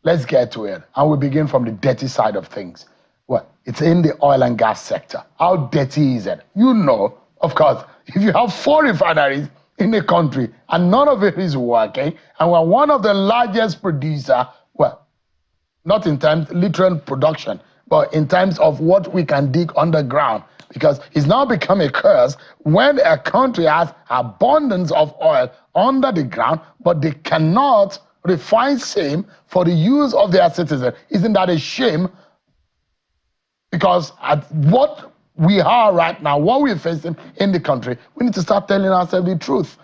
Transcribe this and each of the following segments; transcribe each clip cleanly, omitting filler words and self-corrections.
let's get to it. And we begin from the dirty side of things. Well, it's in the oil and gas sector. How dirty is it? You know, of course, if you have 4 refineries in the country and none of it is working, and we're one of the largest producer, well, not in terms literal production, but in terms of what we can dig underground, because it's now become a curse when a country has abundance of oil under the ground, but they cannot refine same for the use of their citizens. Isn't that a shame? Because at what we are right now, what we're facing in the country, we need to start telling ourselves the truth.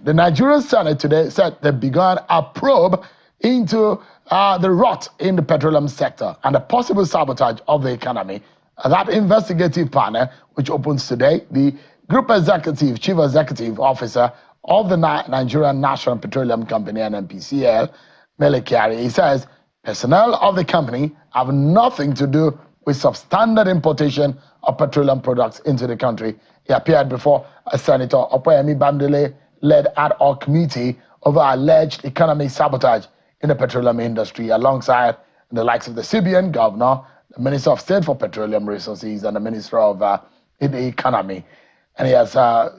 The Nigerian Senate today said they began a probe into the rot in the petroleum sector and the possible sabotage of the economy. That investigative panel, which opens today, the Group Executive, Chief Executive Officer of the Nigerian National Petroleum Company, NNPCL, Melekiari, he says personnel of the company have nothing to do with substandard importation of petroleum products into the country. He appeared before a Senator Yemi led ad hoc committee over alleged economic sabotage in the petroleum industry, alongside the likes of the CBN governor, the Minister of State for Petroleum Resources, and the Minister of the Economy. And he has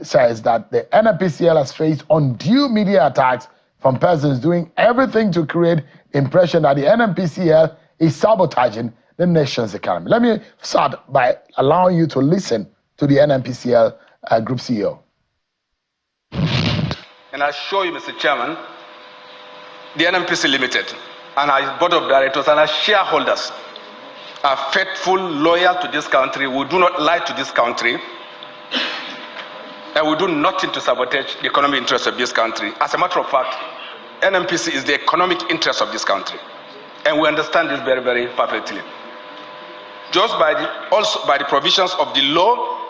says that the NNPCL has faced undue media attacks from persons doing everything to create the impression that the NNPCL is sabotaging the nation's economy. Let me start by allowing you to listen to the NNPCL Group CEO. And I assure you, Mr. Chairman, the NNPC Limited and our board of directors and our shareholders are faithful, loyal to this country. We do not lie to this country. And we do nothing to sabotage the economic interests of this country. As a matter of fact, NNPC is the economic interest of this country. And we understand this very, very perfectly. Just also by the provisions of the law,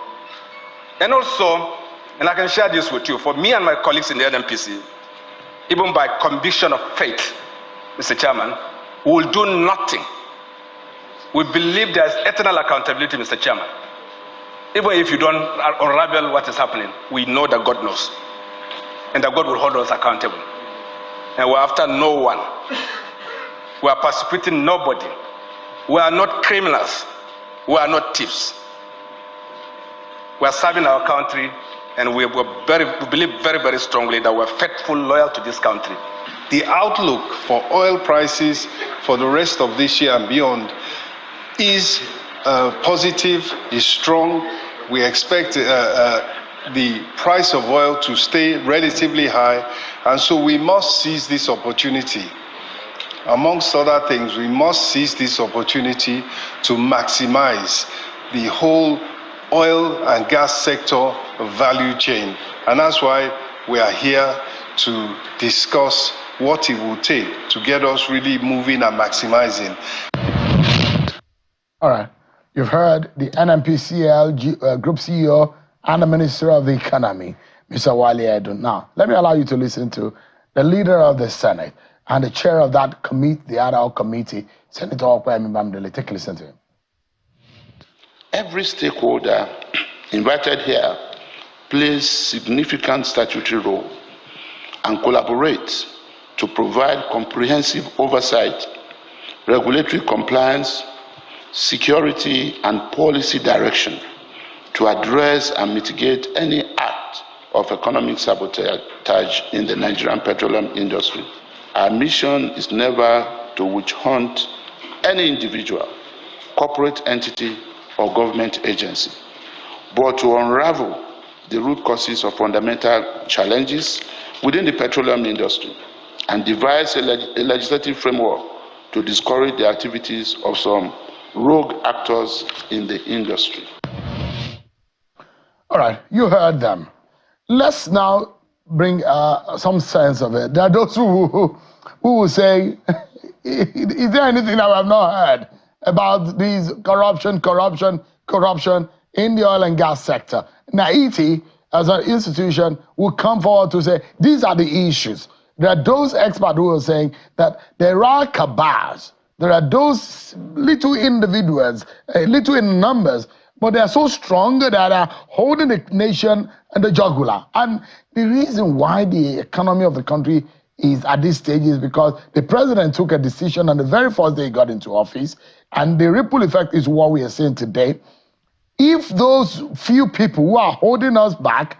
and also, and I can share this with you, for me and my colleagues in the NNPC, even by conviction of faith, Mr. Chairman, we will do nothing. We believe there is eternal accountability, Mr. Chairman. Even if you don't unravel what is happening, we know that God knows. And that God will hold us accountable. And we're after no one. We are persecuting nobody. We are not criminals. We are not thieves. We are serving our country, and we believe very, very strongly that we're faithful, loyal to this country. The outlook for oil prices for the rest of this year and beyond is positive, is strong. We expect the price of oil to stay relatively high, and so we must seize this opportunity. Amongst other things, we must seize this opportunity to maximize the whole oil and gas sector value chain. And that's why we are here to discuss what it will take to get us really moving and maximizing. All right. You've heard the NNPCL Group CEO and the Minister of the Economy, Mr. Wale Edun. Now, let me allow you to listen to the leader of the Senate and the chair of that committee, the ad hoc committee, Senator Yemi Bamdele. Take a listen to him. Every stakeholder invited here plays significant statutory role and collaborates to provide comprehensive oversight, regulatory compliance, security, and policy direction to address and mitigate any act of economic sabotage in the Nigerian petroleum industry. Our mission is never to witch hunt any individual, corporate entity, or government agency, but to unravel the root causes of fundamental challenges within the petroleum industry and devise a legislative framework to discourage the activities of some rogue actors in the industry. All right, you heard them. Let's now bring some sense of it. There are those who will say, is there anything that we have not heard about these corruption in the oil and gas sector? NAITI, as an institution, will come forward to say, these are the issues. There are those experts who are saying that there are cabals. There are those little individuals, little in numbers, but they are so strong that are holding the nation and the jugular. And the reason why the economy of the country is at this stage is because the president took a decision on the very first day he got into office, and the ripple effect is what we are seeing today. If those few people who are holding us back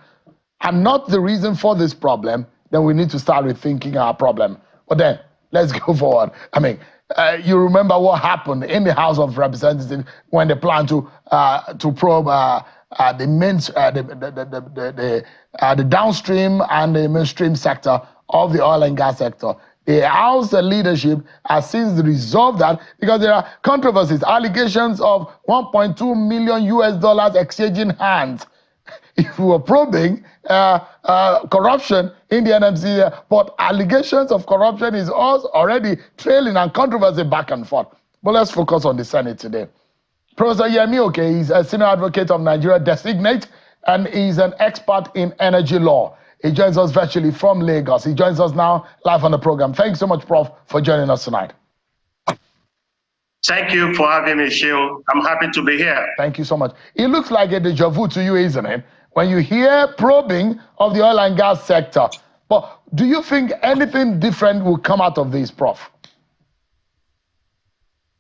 are not the reason for this problem, then we need to start rethinking our problem. But then, let's go forward. I mean, you remember what happened in the House of Representatives when they planned to probe the downstream and the mainstream sector of the oil and gas sector. The House leadership has since resolved that because there are controversies, allegations of $1.2 million exchanging hands. If we were probing corruption in the NNPCL, but allegations of corruption is also already trailing and controversy back and forth. But let's focus on the Senate today. Professor Yemi, he's a senior advocate of Nigeria designate, and he's an expert in energy law. He joins us virtually from Lagos. He joins us now live on the program. Thanks so much, Prof, for joining us tonight. Thank you for having me, Shield. I'm happy to be here. Thank you so much. It looks like a deja vu to you, isn't it? When you hear probing of the oil and gas sector. But do you think anything different will come out of this, Prof?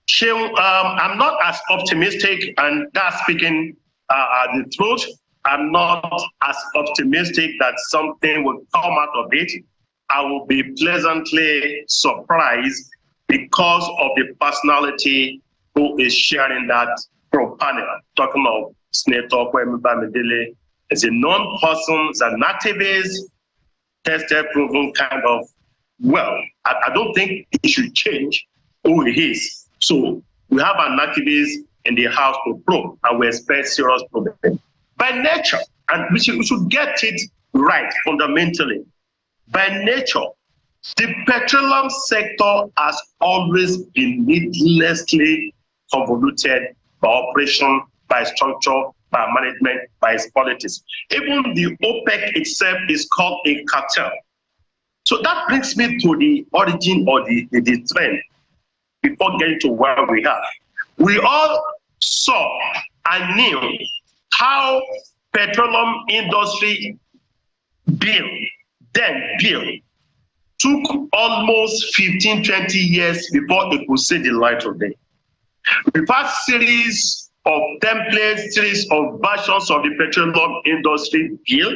Shield, I'm not as optimistic, and that's speaking the truth. I'm not as optimistic that something will come out of it. I will be pleasantly surprised because of the personality who is sharing that panel. Talking of Senator Kwame Bamidele, is a known person, is an activist, tested, proven kind of, well, I don't think he should change who he is. So we have an activist in the House to probe, and we expect serious problem. By nature, and we should get it right fundamentally, by nature, the petroleum sector has always been needlessly convoluted by operation, by structure, by management, by its politics. Even the OPEC itself is called a cartel. So that brings me to the origin or the trend before getting to where we are. We all saw and knew how petroleum industry bill took almost 15, 20 years before it could see the light of day. The first series of templates, series of versions of the petroleum industry bill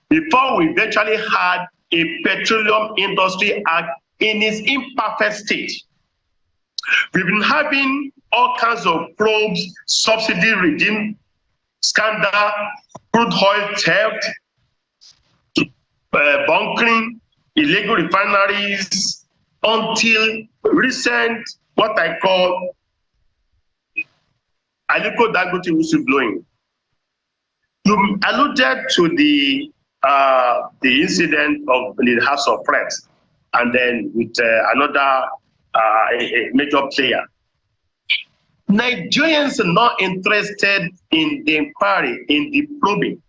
before we eventually had a petroleum industry act in its imperfect state. We've been having all kinds of probes, subsidy regime, scandal, crude oil theft, bunkering, illegal refineries, until recent, what I call Aliko Dangote whistleblowing. You alluded to the incident of the House of Reps, and then with another a major player. Nigerians are not interested in the inquiry, in the probing.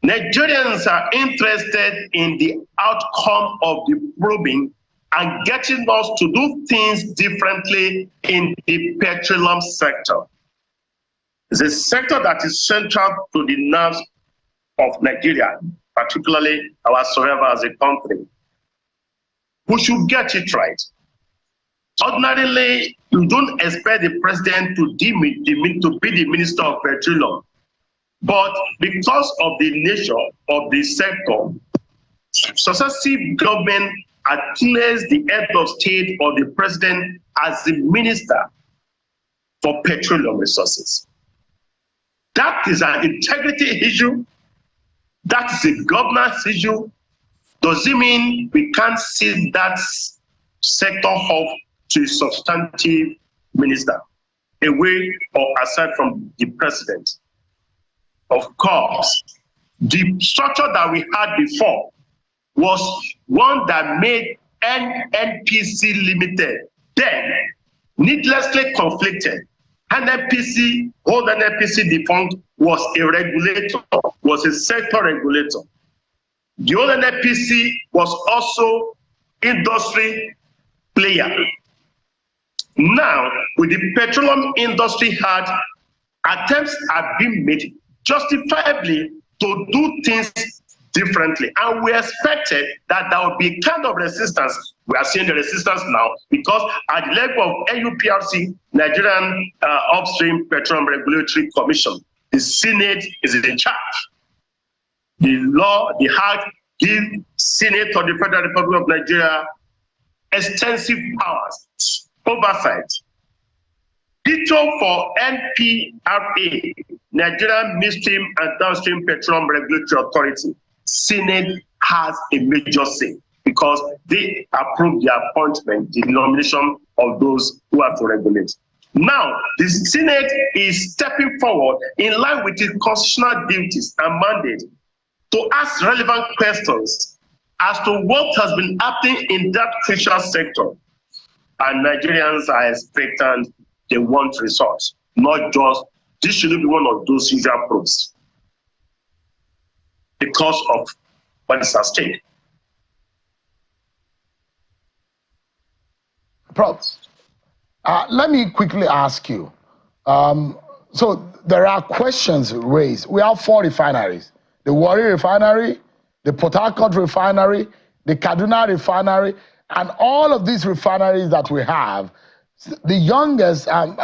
Nigerians are interested in the outcome of the probing and getting us to do things differently in the petroleum sector. It's a sector that is central to the nerves of Nigeria, particularly our survival as a country. We should get it right. Ordinarily, you don't expect the president to be the minister of petroleum. But because of the nature of the sector, successive government had placed the head of state or the president as the minister for petroleum resources. That is an integrity issue. That is a governance issue. Does it mean we can't see that sector off to a substantive minister, away or aside from the president? Of course, the structure that we had before was one that made NNPC Limited then needlessly conflicted. NNPC, old NNPC defunct, was a regulator, was a sector regulator. The old NNPC was also industry player. Now, with the petroleum industry had attempts have been made justifiably to do things differently. And we expected that there would be kind of resistance. We are seeing the resistance now because at the level of NUPRC, Nigerian Upstream Petroleum Regulatory Commission, the Senate is in charge. The law, the Act, gives Senate of the Federal Republic of Nigeria extensive powers, oversight. Ditto for NPRA, Nigerian Midstream and Downstream Petroleum Regulatory Authority. Senate has a major say because they approve the appointment, the nomination of those who are to regulate. Now, the Senate is stepping forward in line with its constitutional duties and mandate to ask relevant questions as to what has been happening in that crucial sector. And Nigerians are expectant, they want results, not just, this shouldn't be one of those usual probes because of what is at stake. Prof, let me quickly ask you. So there are questions raised. We have 4 refineries. The Warri Refinery, the Port Harcourt Refinery, the Kaduna Refinery, and all of these refineries that we have, the youngest of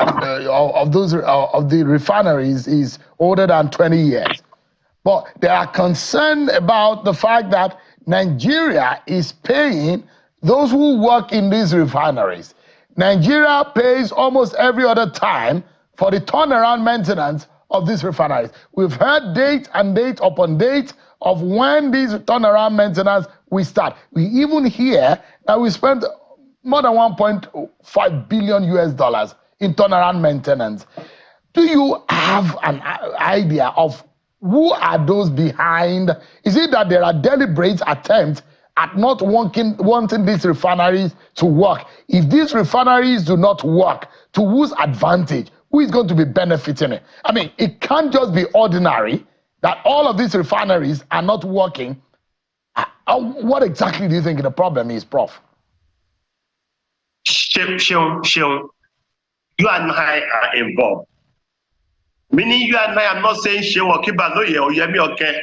the refineries is older than 20 years. But they are concerned about the fact that Nigeria is paying those who work in these refineries. Nigeria pays almost every other time for the turnaround maintenance of these refineries. We've heard date and date upon date of when these turnaround maintenance will start. We even hear that we spent more than $1.5 billion in turnaround maintenance. Do you have an idea of who are those behind? Is it that there are deliberate attempts at not wanting these refineries to work? If these refineries do not work, to whose advantage? Who is going to be benefiting it? I mean, it can't just be ordinary that all of these refineries are not working. What exactly do you think the problem is, Prof? Sean, you and I are involved. Meaning you and I am not saying Sean or Kibaloye or Yemi okay.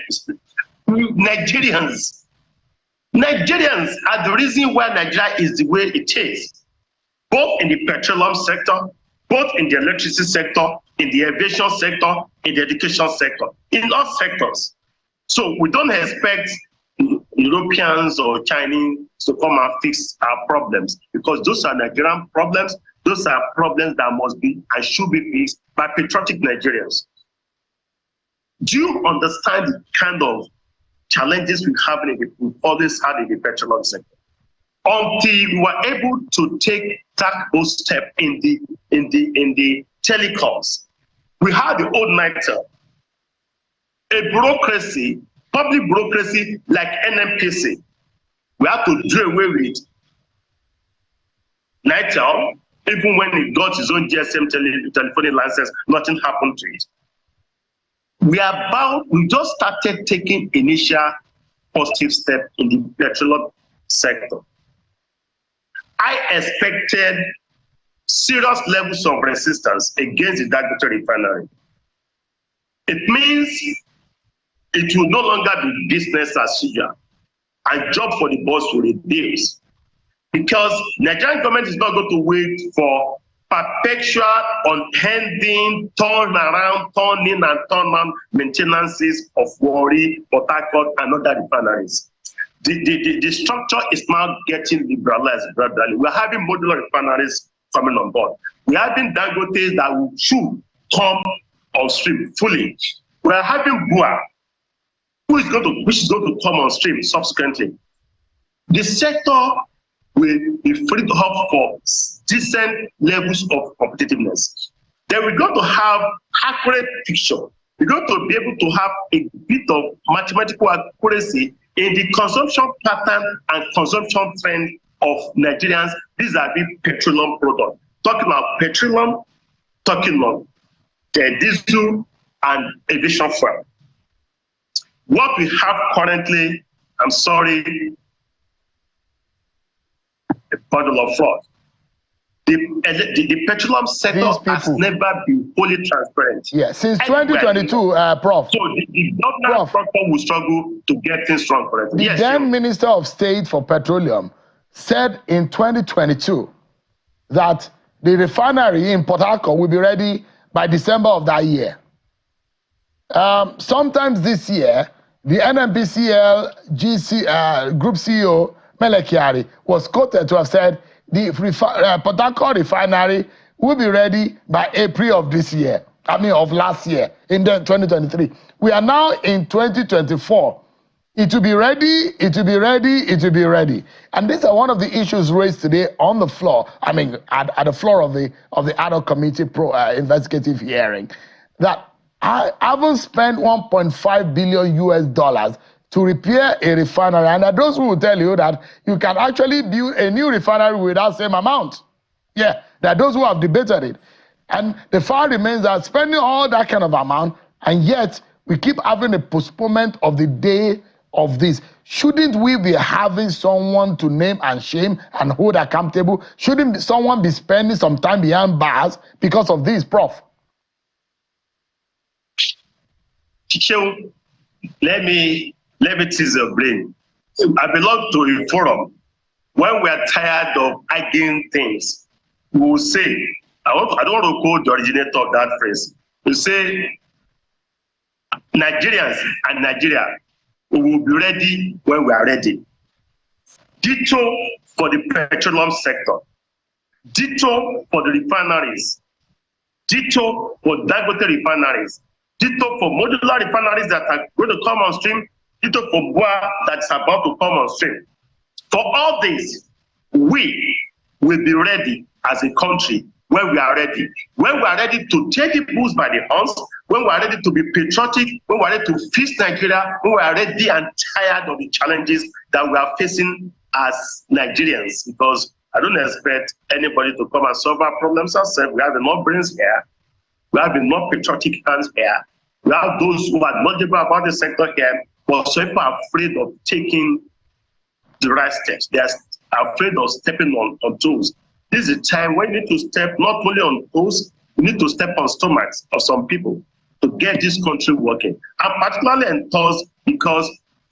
Nigerians are the reason why Nigeria is the way it is, both in the petroleum sector, both in the electricity sector, in the aviation sector, in the education sector, in all sectors. So we don't expect Europeans or Chinese to come and fix our problems because those are Nigerian problems. Those are problems that must be and should be fixed by patriotic Nigerians. Do you understand the kind of challenges we always had in the petroleum sector? Until we were able to take those steps in the telecoms, we had the old NITEL, a bureaucracy, public bureaucracy like NNPCL. We had to do away with NITEL. Even when he got his own GSM telephone license, nothing happened to it. We just started taking initial positive step in the petroleum sector. I expected serious levels of resistance against the Dangote refinery. It means it will no longer be business as usual and job for the boss will reduce. Because Nigerian government is not going to wait for perpetual, unending, turn in and turn out maintenances of Warri, Port Harcourt, and other refineries. The structure is now getting liberalized gradually. We're having modular refineries coming on board. We're having Dangotes that should come on stream fully. We're having BUA, which is going to come on stream subsequently. The sector will be freed up for decent levels of competitiveness. Then we're going to have accurate picture. We're going to be able to have a bit of mathematical accuracy in the consumption pattern and consumption trend of Nigerians vis-a-vis petroleum products. Talking about petroleum, talking about diesel and aviation fuel. What we have currently, I'm sorry, a bundle of fraud. the petroleum sector has never been fully transparent. Yeah, since 2022, Prof. So the governance structure will struggle to get things strong for it. The then Minister of State for Petroleum said in 2022 that the refinery in Port Harcourt will be ready by December of that year. Sometimes this year, the NNPCL Group CEO, Melekiari, was quoted to have said the Port Harcourt refinery will be ready by April of this year. Of last year, in 2023. We are now in 2024. It will be ready, it will be ready, it will be ready. And these are one of the issues raised today on the floor, at the floor of the ad committee investigative hearing, that I haven't spent $1.5 billion US to repair a refinery. And there are those who will tell you that you can actually build a new refinery with that same amount. Yeah, there are those who have debated it. And the fact remains that spending all that kind of amount, and yet we keep having a postponement of the day of this. Shouldn't we be having someone to name and shame and hold accountable? Shouldn't someone be spending some time behind bars because of this, Prof? Chicho, let me tease your brain. I belong to a forum. When we are tired of arguing things, we will say, I don't want to quote the originator of that phrase. We say, Nigerians and Nigeria, we will be ready when we are ready. Ditto for the petroleum sector. Ditto for the refineries. Ditto for Dangote refineries. Ditto for modular refineries that are going to come on stream. Ditto for Boa that's about to come on stream. For all this, we will be ready as a country when we are ready. When we are ready to take the bulls by the horns, when we are ready to be patriotic, when we are ready to fix Nigeria, when we are ready and tired of the challenges that we are facing as Nigerians. Because I don't expect anybody to come and solve our problems ourselves. We have enough brains here. We have enough patriotic hands here. We have those who are knowledgeable about the sector here, but some people are afraid of taking the right steps. They are afraid of stepping on toes. This is a time when you need to step not only on toes, you need to step on stomachs of some people to get this country working. And particularly in toes, because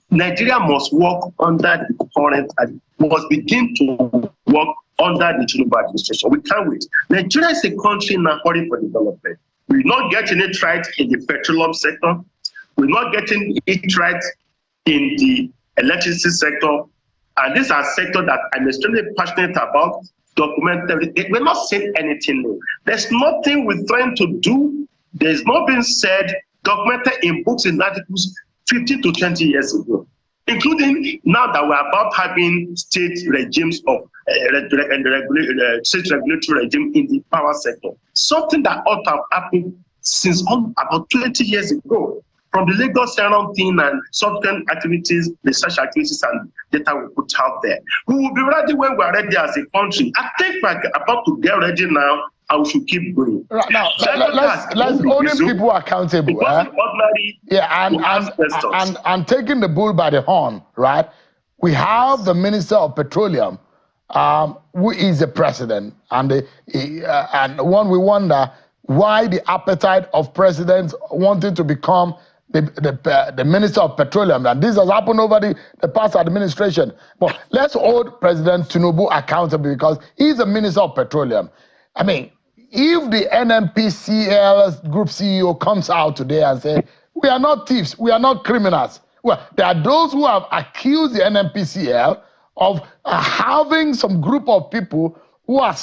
Nigeria must work under the current and must begin to work under the Tinubu administration. We can't wait. Nigeria is a country in a hurry for development. We're not getting it right in the petroleum sector. We're not getting it right in the electricity sector. And this is a sector that I'm extremely passionate about. Documented. We're not saying anything new. There's nothing we're trying to do. There's not been said, documented in books and articles 15 to 20 years ago, including now that we're about having state regimes of state regulatory regime in the power sector. Something that ought to have happened since about 20 years ago. From the Lagos Surround thing and subsequent activities, research activities and data we put out there. We will be ready when we are ready as a country. I think we're about to get ready now and we should keep going. Right now, let's holding people accountable. And taking the bull by the horn, right? We have the Minister of Petroleum, who is the president, and one we wonder why the appetite of presidents wanting to become the Minister of Petroleum, and this has happened over the past administration. But let's hold President Tinubu accountable because he's the Minister of Petroleum. I mean, if the NNPCL Group CEO comes out today and says, we are not thieves, we are not criminals. Well, there are those who have accused the NNPCL of having some group of people who are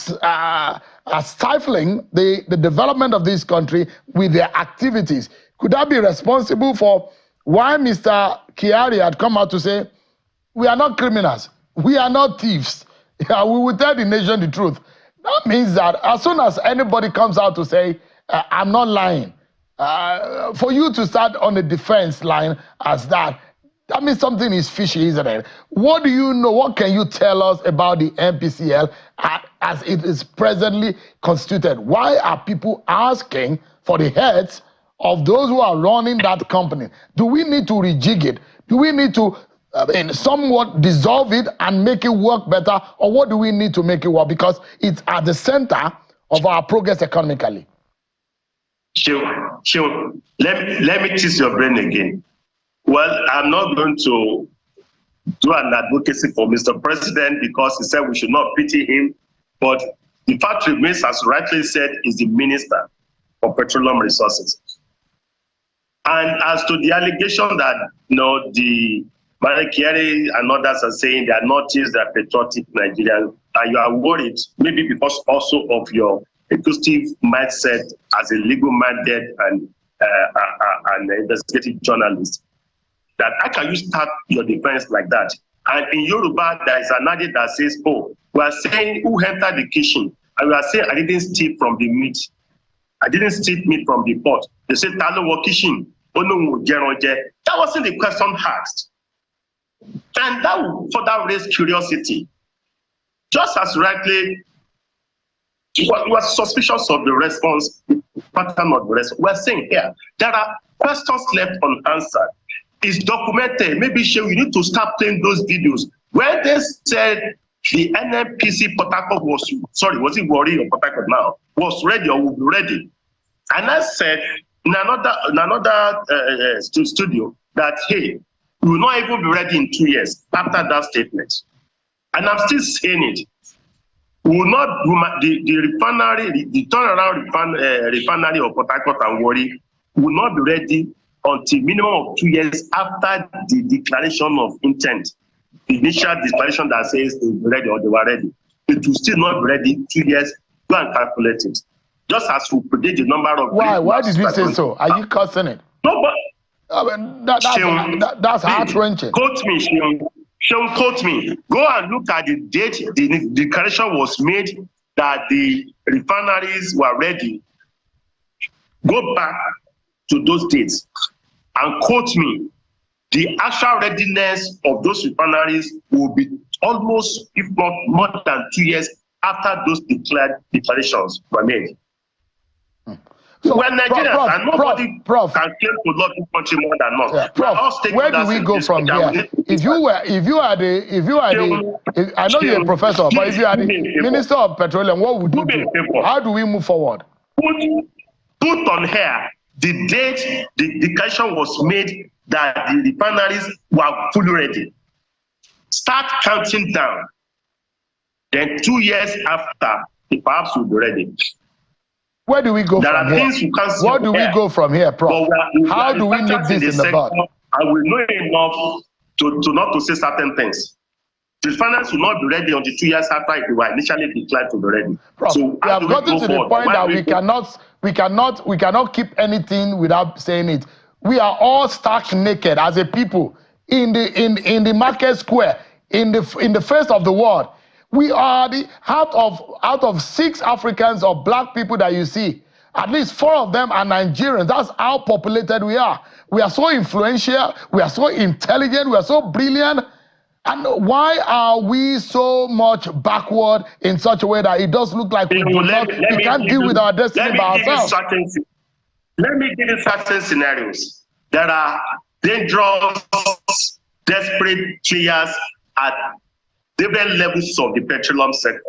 stifling the development of this country with their activities. Could that be responsible for why Mr. Kyari had come out to say, we are not criminals, we are not thieves, we will tell the nation the truth? That means that as soon as anybody comes out to say, I'm not lying, for you to start on the defense line as that means something is fishy, isn't it? What do you know? What can you tell us about the NPCL as it is presently constituted? Why are people asking for the heads of those who are running that company? Do we need to rejig it? Do we need to somewhat dissolve it and make it work better, or what do we need to make it work? Because it's at the center of our progress economically. Sure. Let me tease your brain again. Well, I'm not going to do an advocacy for Mr. President because he said we should not pity him, but the fact remains, as rightly said, is the Minister for Petroleum Resources. And as to the allegation that the Marekere and others are saying they are not just that patriotic Nigerians, and you are worried, maybe because also of your acoustic mindset as a legal-minded and investigative journalist, that how can you start your defense like that? And in Yoruba, there is an adage that says, oh, we are saying who entered the kitchen, and we are saying I didn't steal from the meat. I didn't steal meat from the pot. They said, Talo wa kitchen. That wasn't the question asked. And that would further raise curiosity. Just as rightly, we are suspicious of the response, pattern of the response. We're saying here, there are questions left unanswered. It's documented. Maybe you need to start playing those videos. When they said the NNPC Port Harcourt was it Warri or Port Harcourt now, was ready or will be ready. And I said in another studio that, hey, we will not even be ready in 2 years after that statement. And I'm still saying it. We will not, the refinery, the turnaround refinery of Port Harcourt and Warri will not be ready until minimum of 2 years after the declaration of intent. The initial declaration that says they will be ready or they were ready. It will still not be ready 2 years. Go and calculate it. Just as we predict the number of... Why did you say so? Are you cursing it? No, but... that's heart-wrenching. Quote me, Sean, quote me. Go and look at the date the declaration was made that the refineries were ready. Go back to those dates and quote me. The actual readiness of those refineries will be almost, if not more than 2 years after those declarations were made. So we're Nigerians, and nobody can claim to love this country more than us. Yeah, Prof, where do we go from here? If you are the, I know you're a professor, but if you are the Minister of Petroleum, what would you do? How do we move forward? Put on here the date the declaration was made that the refineries were fully ready. Start counting down. Then 2 years after, perhaps we'll be ready. Where do we go there from are here? Things you can't Where do we go from here, Prof? How do we nip this in the bud? I will know enough to not to say certain things. The refineries will not be ready until 2 years after they were initially declared to be ready. Prof, so we have gotten to the point that we cannot keep anything without saying it. We are all stark naked as a people in the market square, in the face of the world. We are out of 6 Africans or black people that you see, at least 4 of them are Nigerians. That's how populated we are. We are so influential, we are so intelligent, we are so brilliant. And why are we so much backward in such a way that it does look like we can't deal with our destiny by ourselves? Let me give you certain scenarios. There are dangerous, desperate players at different levels of the petroleum sector.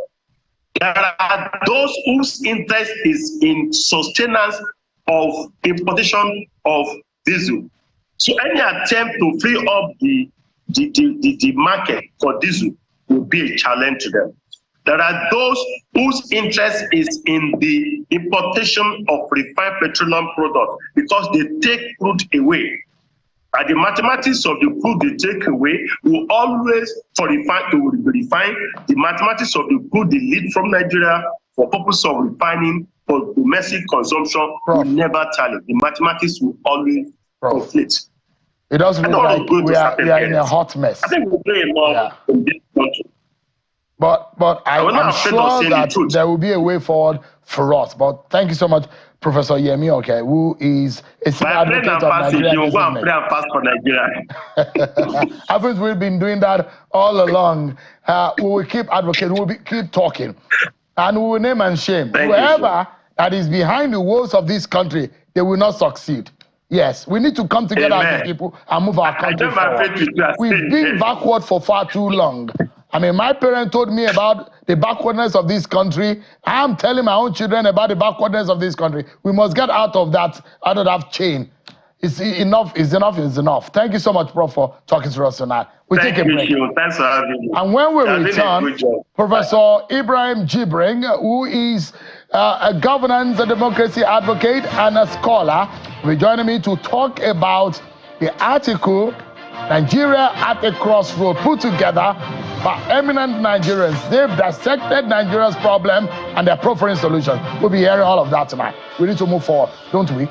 There are those whose interest is in sustenance of importation of diesel. So any attempt to free up the market for diesel will be a challenge to them. There are those whose interest is in the importation of refined petroleum products because they take crude away. And the mathematics of the crude they take away will always, for refine to refine, the mathematics of the crude they lead from Nigeria for purpose of refining for domestic consumption will never tally. The mathematics will always conflict. It does look like we are in a hot mess. I think we'll play more in this country. But I'm sure that there will be a way forward for us. But thank you so much, Professor Yemi, who is a senior advocate of Nigeria. Haven't we been doing that all along? We will keep advocating, we will keep talking. And we will name and shame. Whoever that is behind the woes of this country, they will not succeed. Yes, we need to come together as a people and move our country forward. We've been backward for far too long. I mean, my parents told me about the backwardness of this country. I'm telling my own children about the backwardness of this country. We must get out of that chain. It's enough, is enough, is enough. Thank you so much, Prof, for talking to us tonight. We'll take a break. Thanks for having me. And when we return, Professor Ibrahim Jibring, who is a governance and democracy advocate and a scholar, will join me to talk about the article, Nigeria at a Crossroad, put together by eminent Nigerians. They've dissected Nigeria's problem and their proffering solutions. We'll be hearing all of that tonight. We need to move forward, don't we?